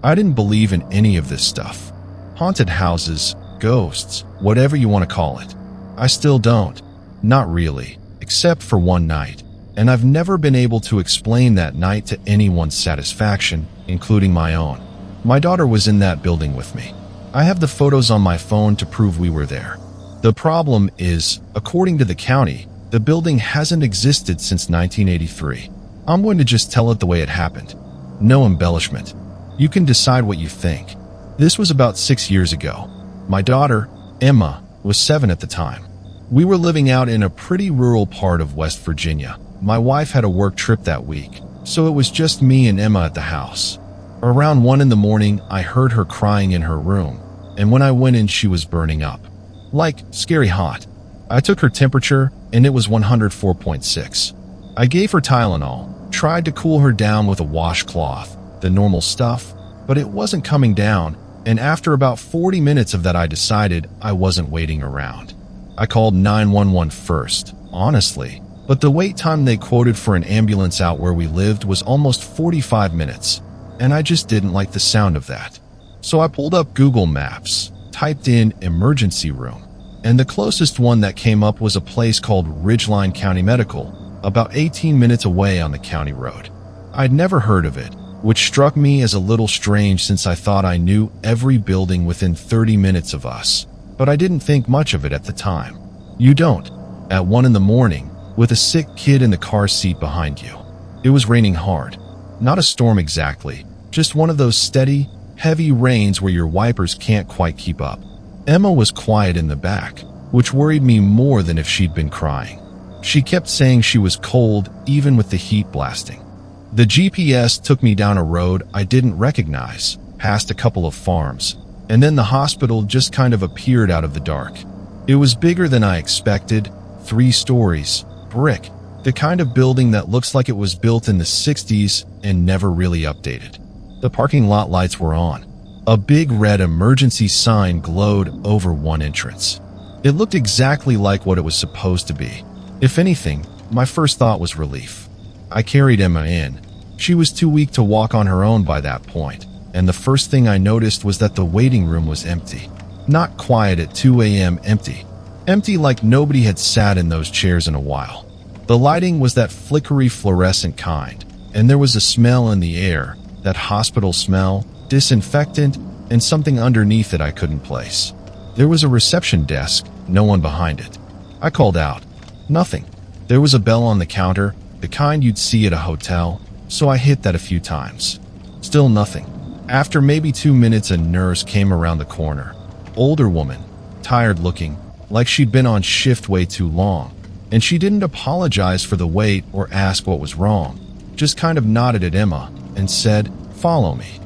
I didn't believe in any of this stuff. Haunted houses, ghosts, whatever you want to call it. I still don't. Not really, except for one night. And I've never been able to explain that night to anyone's satisfaction, including my own. My daughter was in that building with me. I have the photos on my phone to prove we were there. The problem is, according to the county, the building hasn't existed since 1983. I'm going to just tell it the way it happened. No embellishment. You can decide what you think. This was about 6 years ago. My daughter, Emma, was 7 at the time. We were living out in a pretty rural part of West Virginia. My wife had a work trip that week, so it was just me and Emma at the house. Around 1 in the morning, I heard her crying in her room, and when I went in, she was burning up. Like, scary hot. I took her temperature, and it was 104.6. I gave her Tylenol, tried to cool her down with a washcloth, the normal stuff, but it wasn't coming down, and after about 40 minutes of that, I decided I wasn't waiting around. I called 911 first, honestly, but the wait time they quoted for an ambulance out where we lived was almost 45 minutes, and I just didn't like the sound of that. So I pulled up Google Maps, typed in emergency room, and the closest one that came up was a place called Ridgeline County Medical, about 18 minutes away on the county road. I'd never heard of it, which struck me as a little strange since I thought I knew every building within 30 minutes of us, but I didn't think much of it at the time. You don't. At 1 in the morning, with a sick kid in the car seat behind you. It was raining hard. Not a storm exactly, just one of those steady, heavy rains where your wipers can't quite keep up. Emma was quiet in the back, which worried me more than if she'd been crying. She kept saying she was cold, even with the heat blasting. The GPS took me down a road I didn't recognize, past a couple of farms, and then the hospital just kind of appeared out of the dark. It was bigger than I expected, 3 stories, brick, the kind of building that looks like it was built in the 60s and never really updated. The parking lot lights were on. A big red emergency sign glowed over one entrance. It looked exactly like what it was supposed to be. If anything, my first thought was relief. I carried Emma in. She was too weak to walk on her own by that point, and the first thing I noticed was that the waiting room was empty. Not quiet at 2 a.m. empty. Empty like nobody had sat in those chairs in a while. The lighting was that flickery fluorescent kind, and there was a smell in the air, that hospital smell, disinfectant, and something underneath it I couldn't place. There was a reception desk, no one behind it. I called out. Nothing. There was a bell on the counter, the kind you'd see at a hotel, so I hit that a few times. Still nothing. After maybe 2 minutes, a nurse came around the corner. Older woman, tired looking, like she'd been on shift way too long, and she didn't apologize for the wait or ask what was wrong, just kind of nodded at Emma and said, "Follow me."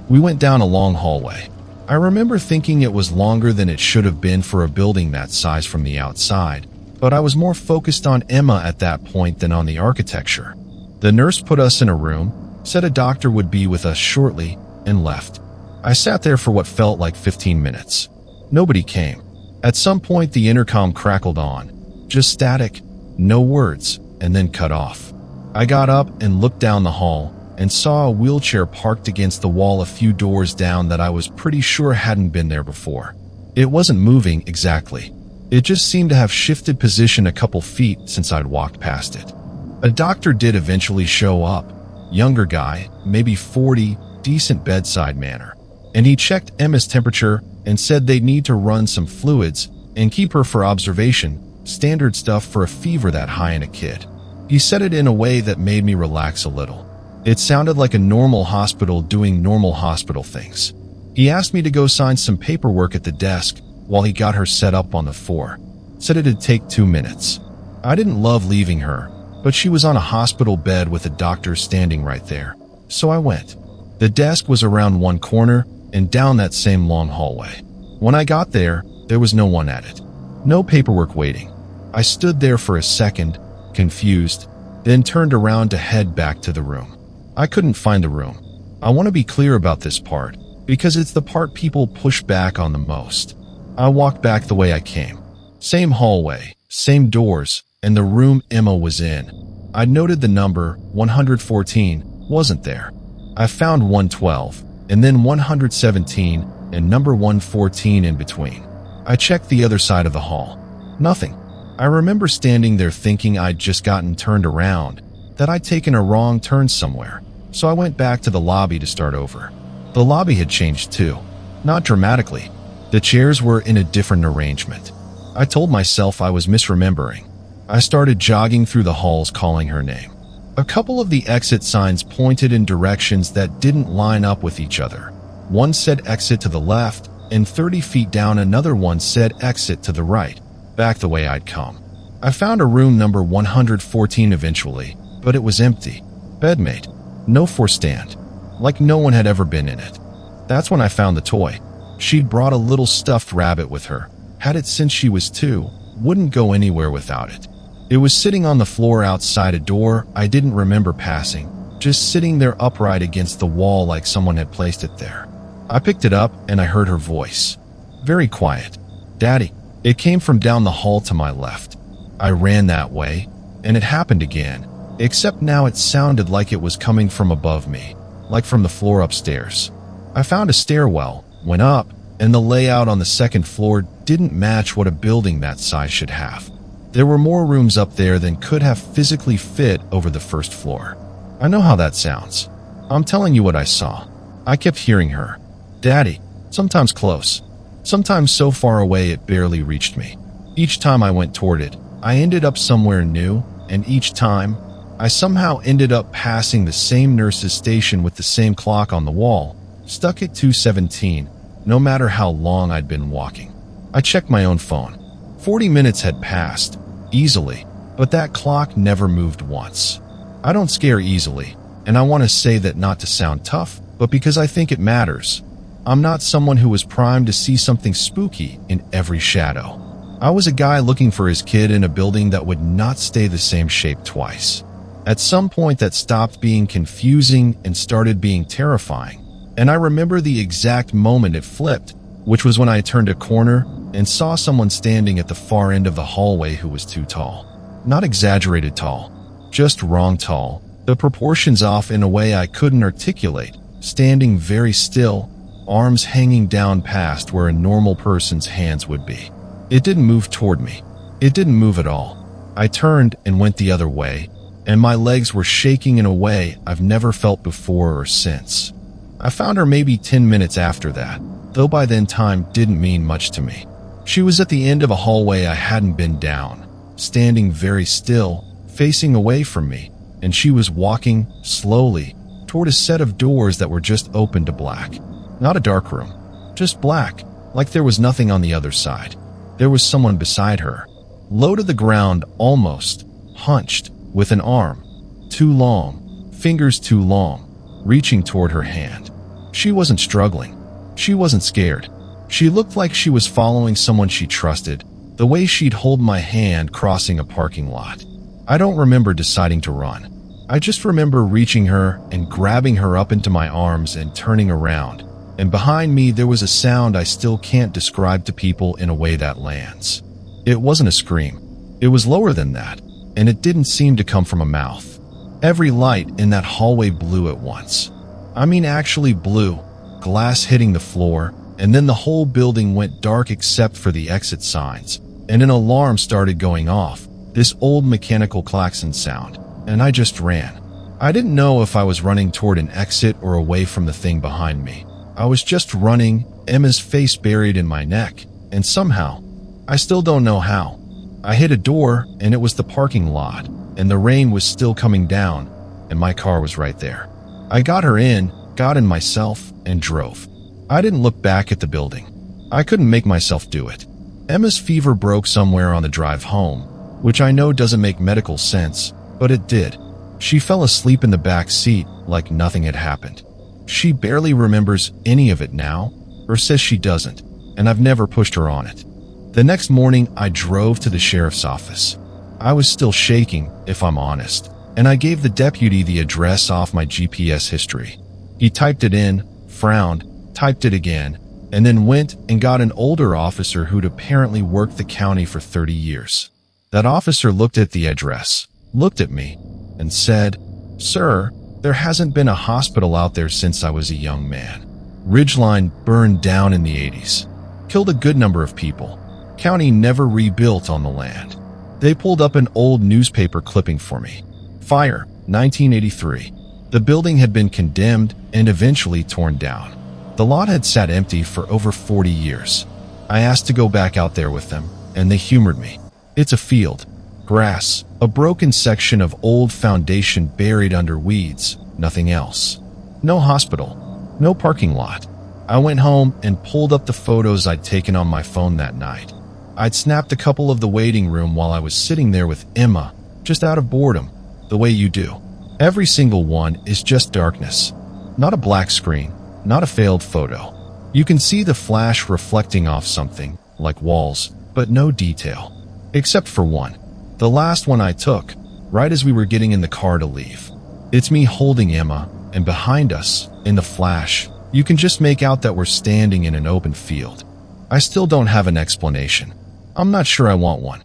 We went down a long hallway. I remember thinking it was longer than it should have been for a building that size from the outside, but I was more focused on Emma at that point than on the architecture. The nurse put us in a room, said a doctor would be with us shortly, and left. I sat there for what felt like 15 minutes. Nobody came. At some point, the intercom crackled on. Just static, no words, and then cut off. I got up and looked down the hall and saw a wheelchair parked against the wall a few doors down that I was pretty sure hadn't been there before. It wasn't moving exactly. It just seemed to have shifted position a couple feet since I'd walked past it. A doctor did eventually show up. Younger guy, maybe 40, decent bedside manner. And he checked Emma's temperature and said they'd need to run some fluids and keep her for observation, standard stuff for a fever that high in a kid. He said it in a way that made me relax a little. It sounded like a normal hospital doing normal hospital things. He asked me to go sign some paperwork at the desk while he got her set up on the floor. Said it'd take 2 minutes. I didn't love leaving her, but she was on a hospital bed with a doctor standing right there. So I went. The desk was around one corner and down that same long hallway. When I got there, there was no one at it. No paperwork waiting. I stood there for a second, confused, then turned around to head back to the room. I couldn't find the room. I want to be clear about this part, because it's the part people push back on the most. I walked back the way I came. Same hallway, same doors, and the room Emma was in. I noted the number, 114, wasn't there. I found 112, and then 117 and number 114 in between. I checked the other side of the hall. Nothing. I remember standing there thinking I'd just gotten turned around, that I'd taken a wrong turn somewhere, so I went back to the lobby to start over. The lobby had changed too. Not dramatically. The chairs were in a different arrangement. I told myself I was misremembering. I started jogging through the halls calling her name. A couple of the exit signs pointed in directions that didn't line up with each other. One said exit to the left, and 30 feet down another one said exit to the right, back the way I'd come. I found a room number 114 eventually, but it was empty. Bedmate. No forestand. Like no one had ever been in it. That's when I found the toy. She'd brought a little stuffed rabbit with her. Had it since she was 2. Wouldn't go anywhere without it. It was sitting on the floor outside a door I didn't remember passing, just sitting there upright against the wall like someone had placed it there. I picked it up and I heard her voice. Very quiet. Daddy. It came from down the hall to my left. I ran that way, and it happened again, except now it sounded like it was coming from above me, like from the floor upstairs. I found a stairwell, went up, and the layout on the second floor didn't match what a building that size should have. There were more rooms up there than could have physically fit over the first floor. I know how that sounds. I'm telling you what I saw. I kept hearing her. Daddy, sometimes close, sometimes so far away it barely reached me. Each time I went toward it, I ended up somewhere new, and each time, I somehow ended up passing the same nurse's station with the same clock on the wall, stuck at 2:17, no matter how long I'd been walking. I checked my own phone. 40 minutes had passed, easily, but that clock never moved once. I don't scare easily, and I want to say that not to sound tough, but because I think it matters. I'm not someone who was primed to see something spooky in every shadow. I was a guy looking for his kid in a building that would not stay the same shape twice. At some point that stopped being confusing and started being terrifying, and I remember the exact moment it flipped, which was when I turned a corner and saw someone standing at the far end of the hallway who was too tall. Not exaggerated tall, just wrong tall, the proportions off in a way I couldn't articulate, standing very still, arms hanging down past where a normal person's hands would be. It didn't move toward me. It didn't move at all. I turned and went the other way, and my legs were shaking in a way I've never felt before or since. I found her maybe 10 minutes after that, though by then time didn't mean much to me. She was at the end of a hallway I hadn't been down, standing very still, facing away from me, and she was walking, slowly, toward a set of doors that were just open to black. Not a dark room, just black, like there was nothing on the other side. There was someone beside her, low to the ground almost, hunched, with an arm, too long, fingers too long, reaching toward her hand. She wasn't struggling. She wasn't scared. She looked like she was following someone she trusted, the way she'd hold my hand crossing a parking lot. I don't remember deciding to run. I just remember reaching her and grabbing her up into my arms and turning around, and behind me there was a sound I still can't describe to people in a way that lands. It wasn't a scream. It was lower than that, and it didn't seem to come from a mouth. Every light in that hallway blew at once. I mean actually blew, glass hitting the floor, and then the whole building went dark except for the exit signs, and an alarm started going off, this old mechanical klaxon sound, and I just ran. I didn't know if I was running toward an exit or away from the thing behind me. I was just running, Emma's face buried in my neck, and somehow, I still don't know how, I hit a door and it was the parking lot, and the rain was still coming down, and my car was right there. I got her in, got in myself, and drove. I didn't look back at the building. I couldn't make myself do it. Emma's fever broke somewhere on the drive home, which I know doesn't make medical sense, but it did. She fell asleep in the back seat like nothing had happened. She barely remembers any of it now, or says she doesn't, and I've never pushed her on it. The next morning, I drove to the sheriff's office. I was still shaking, if I'm honest, and I gave the deputy the address off my GPS history. He typed it in, frowned, typed it again, and then went and got an older officer who'd apparently worked the county for 30 years. That officer looked at the address, looked at me, and said, "Sir, there hasn't been a hospital out there since I was a young man." Ridgeline burned down in the 80s. Killed a good number of people. County never rebuilt on the land. They pulled up an old newspaper clipping for me. Fire, 1983. The building had been condemned and eventually torn down. The lot had sat empty for over 40 years. I asked to go back out there with them, and they humored me. It's a field, grass, a broken section of old foundation buried under weeds, nothing else. No hospital, no parking lot. I went home and pulled up the photos I'd taken on my phone that night. I'd snapped a couple of the waiting room while I was sitting there with Emma, just out of boredom, the way you do. Every single one is just darkness. Not a black screen, not a failed photo. You can see the flash reflecting off something, like walls, but no detail. Except for one. The last one I took, right as we were getting in the car to leave. It's me holding Emma, and behind us, in the flash, you can just make out that we're standing in an open field. I still don't have an explanation. I'm not sure I want one.